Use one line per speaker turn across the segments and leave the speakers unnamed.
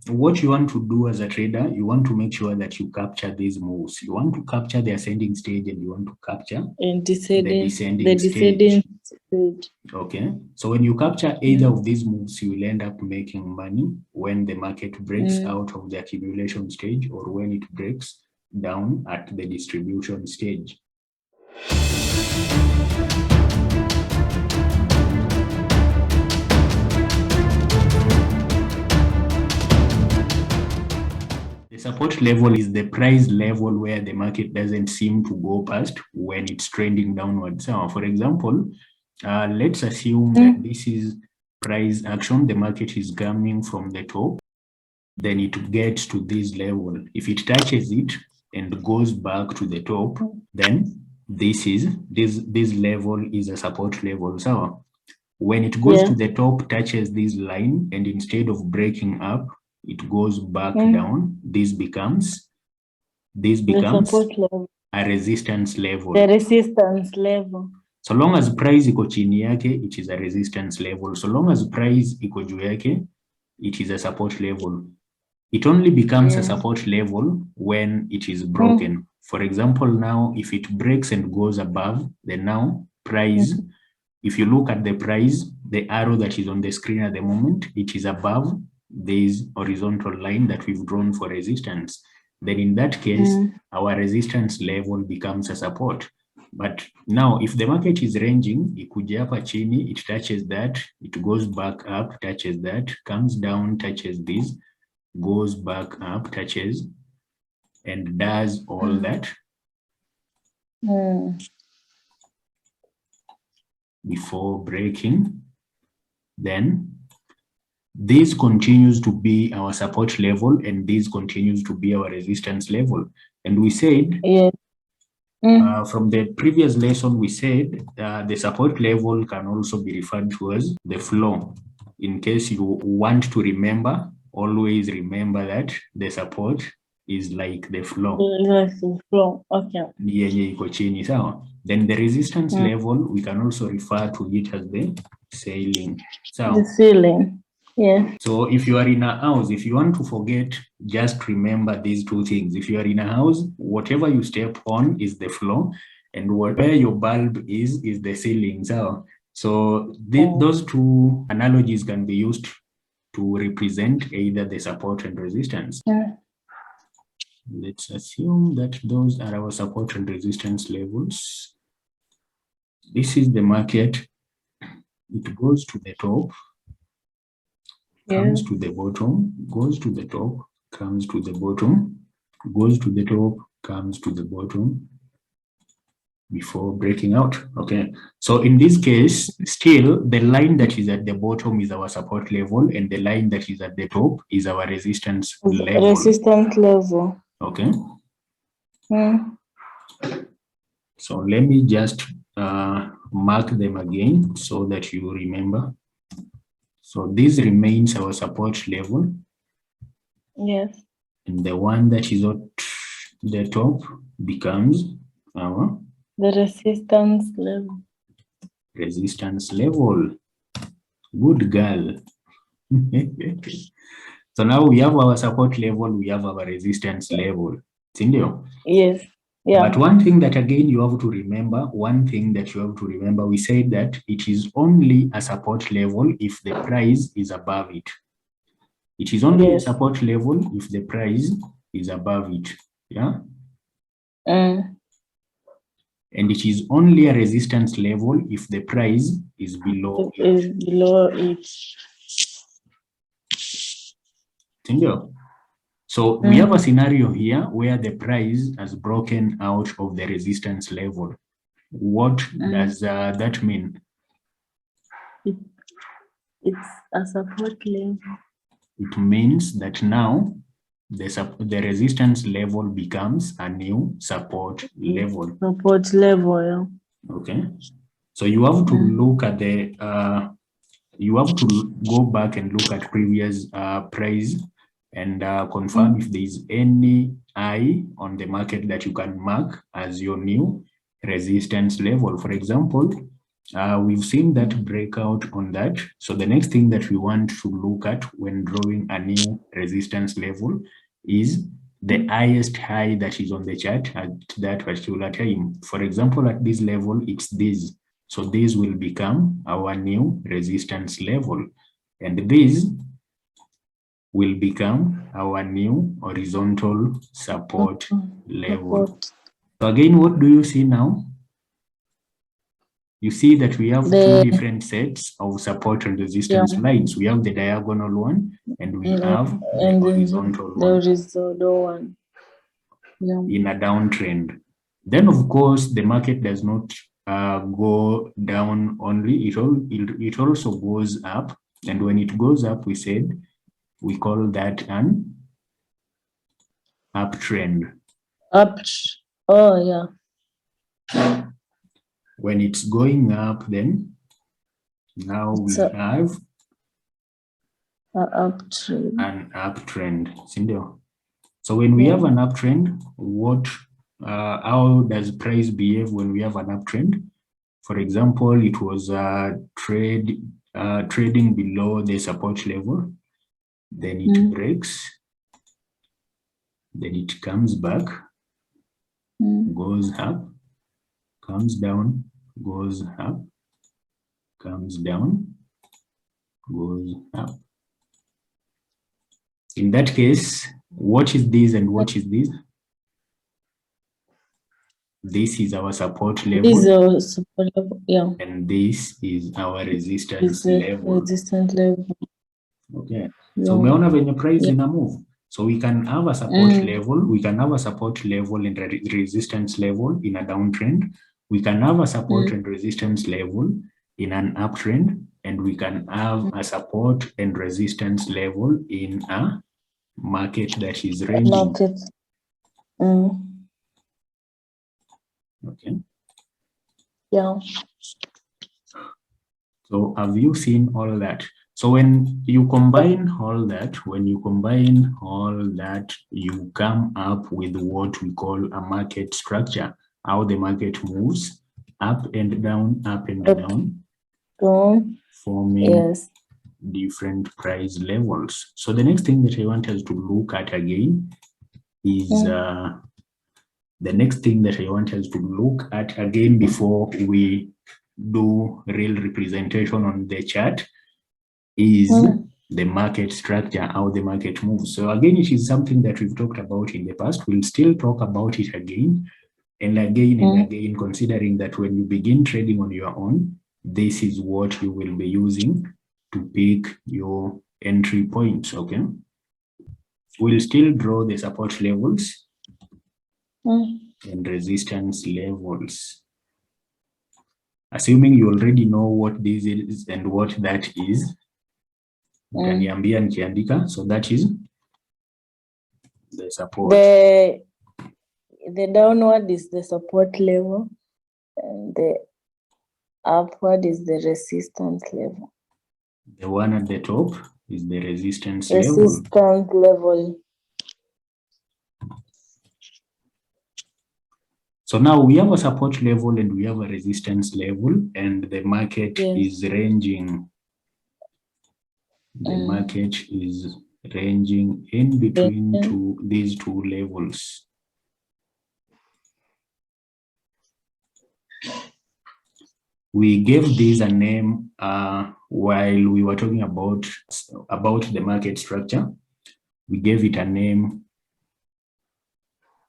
what you want to do as a trader, you want to make sure that you capture these moves. You want to capture the ascending stage and you want to capture the descending stage. Okay, so when you capture either of these moves, you will end up making money when the market breaks out of the accumulation stage or when it breaks down at the distribution stage. The support level is the price level where the market doesn't seem to go past when it's trending downwards. So, for example, let's assume that this is price action. The market is coming from the top. Then it gets to this level. If it touches it and goes back to the top, then this level is a support level. So when it goes to the top, touches this line, and instead of breaking up, it goes back down. This becomes a resistance level.
The resistance level.
So long as price iko chini yake, it is a resistance level. So long as price iko juu yake, it is a support level. It only becomes a support level when it is broken. For example, now if it breaks and goes above, then now price, if you look at the price, the arrow that is on the screen at the moment, it is above this horizontal line that we've drawn for resistance. Then in that case, our resistance level becomes a support. But now if the market is ranging, ikuja hapa chini, it touches that, it goes back up, touches that, comes down, touches this, goes back up, touches, and does all that before breaking, then this continues to be our support level and this continues to be our resistance level. And we said, from the previous lesson, we said the support level can also be referred to as the floor. In case you want to remember, always remember that the support is like the floor.
Okay.
Then the resistance level, we can also refer to it as the ceiling. So,
the ceiling. Yeah.
So if you are in a house, if you want to forget, just remember these two things. If you are in a house, whatever you step on is the floor, and where your bulb is the ceiling. So those two analogies can be used to represent either the support and resistance. Let's assume that those are our support and resistance levels. This is the market. It goes to the top, comes to the bottom, goes to the top, comes to the bottom, goes to the top, comes to the bottom before breaking out. Okay, so in this case, still the line that is at the bottom is our support level and the line that is at the top is our resistance level.
Resistance level.
Okay. So let me just mark them again so that you remember. So this remains our support level.
Yes.
And the one that is at the top becomes our
the resistance level.
Resistance level. Good girl. So now we have our support level, we have our resistance level. Sindio?
Yes. Yeah.
But one thing that again you have to remember, we said that it is only a support level if the price is above it. It is only a support level if the price is above it. Yeah. And it is only a resistance level if the price is below it. So we have a scenario here where the price has broken out of the resistance level. What does that mean?
It's a support level.
It means that now the resistance level becomes a new support level.
Support level, yeah.
Okay. So you have to look at the, you have to go back and look at previous price and confirm if there is any eye on the market that you can mark as your new resistance level. For example, We've seen that breakout on that. So the next thing that we want to look at when drawing a new resistance level is the highest high that is on the chart at that particular time. For example, at this level, it's this. So this will become our new resistance level. And this will become our new horizontal support level. So again, what do you see now? You see that we have two different sets of support and resistance lines. We have the diagonal one and we have the horizontal one. In a downtrend. Then, of course, the market does not go down only. It also goes up. And when it goes up, we said we call that an uptrend.
Oh, yeah.
When it's going up, then now we have an uptrend. So when we have an uptrend, how does price behave when we have an uptrend? For example, it was trading below the support level, then it breaks, then it comes back, goes up, comes down, goes up, comes down, goes up. In that case, what is this and what is this? This is our support level.
This is our support level, yeah.
And this is our resistance level. Okay. Yeah. So umeona venye price in a move. So we can have a support level. We can have a support level and resistance level in a downtrend. We can have a support and resistance level in an uptrend. And we can have a support and resistance level in a market that is ranging. Okay.
Yeah.
So have you seen all that? So when you combine all that, you come up with what we call a market structure, how the market moves up and down, forming different price levels. So the next thing that I want us to look at again is before we do real representation on the chart is the market structure, how the market moves. So again, it is something that we've talked about in the past. We'll still talk about it again and again and again, considering that when you begin trading on your own, this is what you will be using to pick your entry points, okay? We'll still draw the support levels and resistance levels. Assuming you already know what this is and what that is, utaniambia nikiandika. So that is the support.
The downward is the support level and the upward is the resistance level.
The one at the top is the resistance
level.
So now we have a support level and we have a resistance level, and the market is ranging. The market is ranging in between these two levels. We gave this a name while we were talking about the market structure. We gave it a name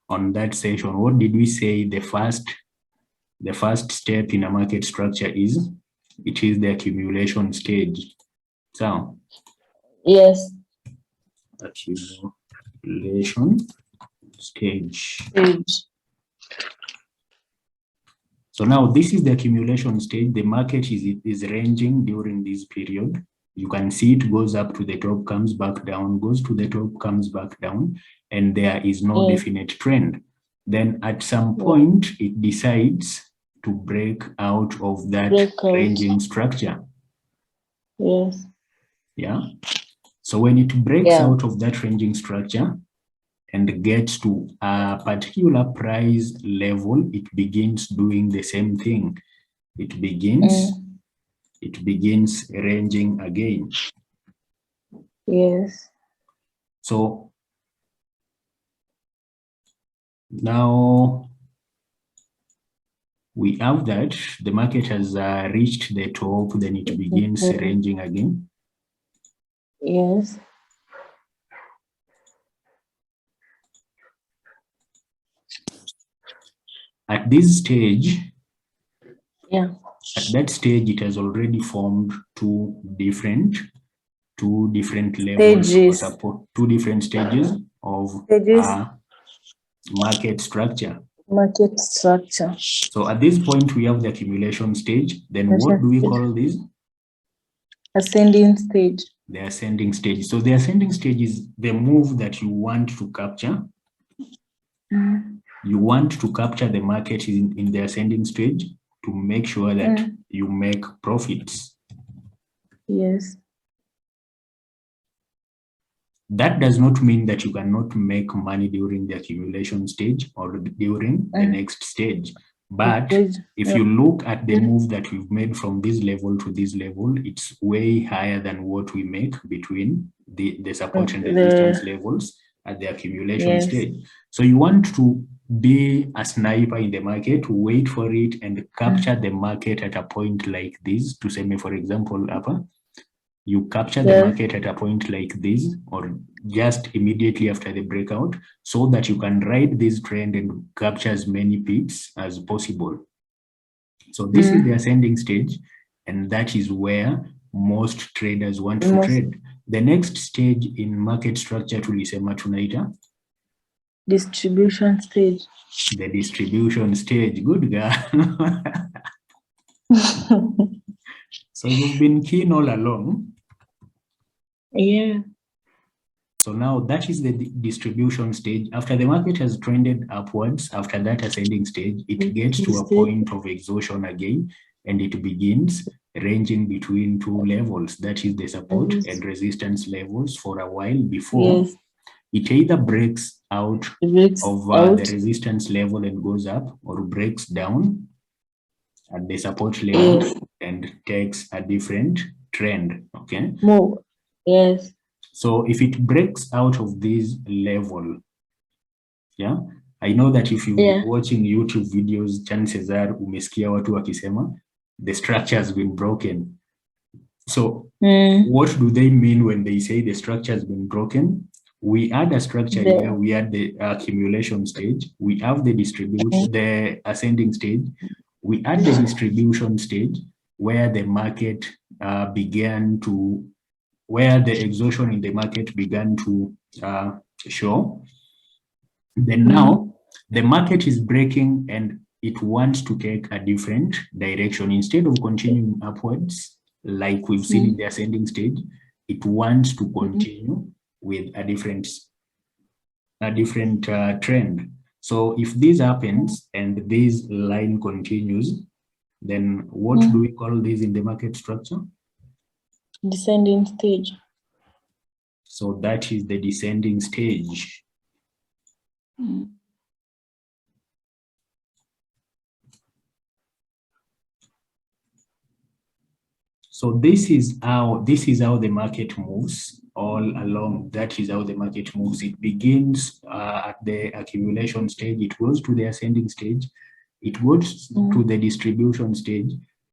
on that session. What did we say the first step in a market structure is? It is the accumulation stage. So
yes,
accumulation stage. So now this is the accumulation stage. The market is ranging during this period. You can see it goes up to the top, comes back down, goes to the top, comes back down, and there is no definite trend. Then at some point, it decides to break out of that ranging structure.
Yes.
Yeah. So when it breaks out of that ranging structure and gets to a particular price level, it begins doing the same thing. it begins ranging again.
Yes.
So now we have that the market has reached the top, then it begins ranging again.
Yes.
At this stage,
Yeah.
at that stage, it has already formed two different levels
Stages.
of support, two different stages of market structure.
Market structure.
So at this point, we have the accumulation stage. Then what do we call this?
Ascending stage.
The ascending stage. So the ascending stage is the move that you want to capture. You want to capture the market in the ascending stage to make sure that you make profits.
Yes.
That does not mean that you cannot make money during the accumulation stage or during the next stage. But if you look at the move that we've made from this level to this level, it's way higher than what we make between the support and resistance levels at the accumulation stage. So you want to be a sniper in the market, wait for it and capture the market at a point like this. To say, for example, Upper, you capture the market at a point like this or just immediately after the breakout so that you can ride this trend and capture as many pips as possible. So this is the ascending stage, and that is where most traders want to trade. The next stage in market structure tulisema tunaita
distribution stage.
The distribution stage. Good girl. So you've been keen all along.
Yeah.
So now that is the distribution stage. After the market has trended upwards, after that ascending stage, it gets to a point of exhaustion again, and it begins ranging between two levels. That is the support and resistance levels for a while before it either breaks out of the resistance level and goes up, or breaks down at the support level and takes a different trend. Okay.
Yes.
So if it breaks out of this level, I know that if you've been watching YouTube videos, chances are umesikia watu wakisema the structure has been broken. So what do they mean when they say the structure has been broken? We add a structure here, we add the accumulation stage, we have the distribution, the ascending stage, we add the distribution stage where the market where the exhaustion in the market began to show. Then now the market is breaking and it wants to take a different direction. Instead of continuing upwards, like we've seen in the ascending stage, it wants to continue with a different trend. So if this happens and this line continues, then what do we call this in the market structure?
Descending stage.
So that is the descending stage. So this is how the market moves all along. That is how the market moves. It begins at the accumulation stage. It goes to the ascending stage. It goes to the distribution stage,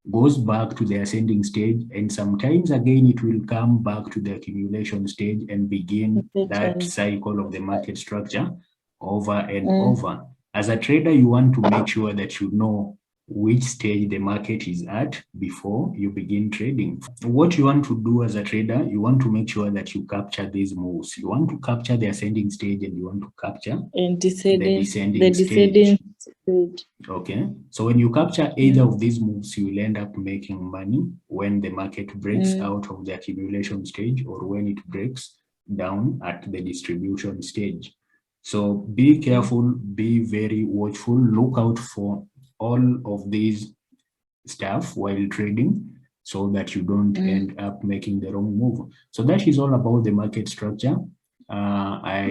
goes back to the ascending stage, and sometimes again it will come back to the accumulation stage and begin that cycle of the market structure over and over. As a trader, you want to make sure that you know which stage the market is at before you begin trading. What you want to do as a trader, you want to make sure that you capture these moves. You want to capture the ascending stage and you want to capture the descending stage. Okay, so when you capture either of these moves, you will end up making money when the market breaks out of the accumulation stage or when it breaks down at the distribution stage. So be careful, be very watchful, look out for all of these stuff while trading so that you don't end up making the wrong move. So that is all about the market structure. I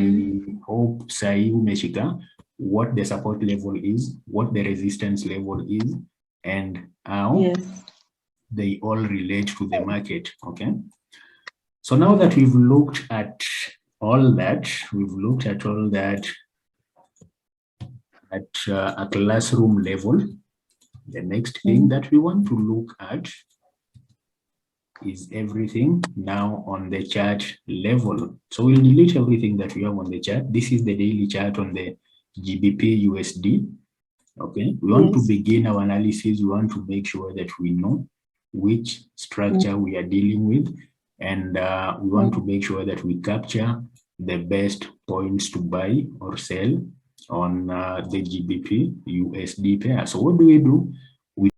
hope Sai umeshika what the support level is, what the resistance level is, and how
Yes.
they all relate to the market. Okay. So now that we've looked at all that, at a classroom level, the next thing that we want to look at is everything now on the chart level. So we'll delete everything that we have on the chart. This is the daily chart on the GBP USD. Okay, we want to begin our analysis. We want to make sure that we know which structure we are dealing with, and we want to make sure that we capture the best points to buy or sell on the GBP USD pair. So what do?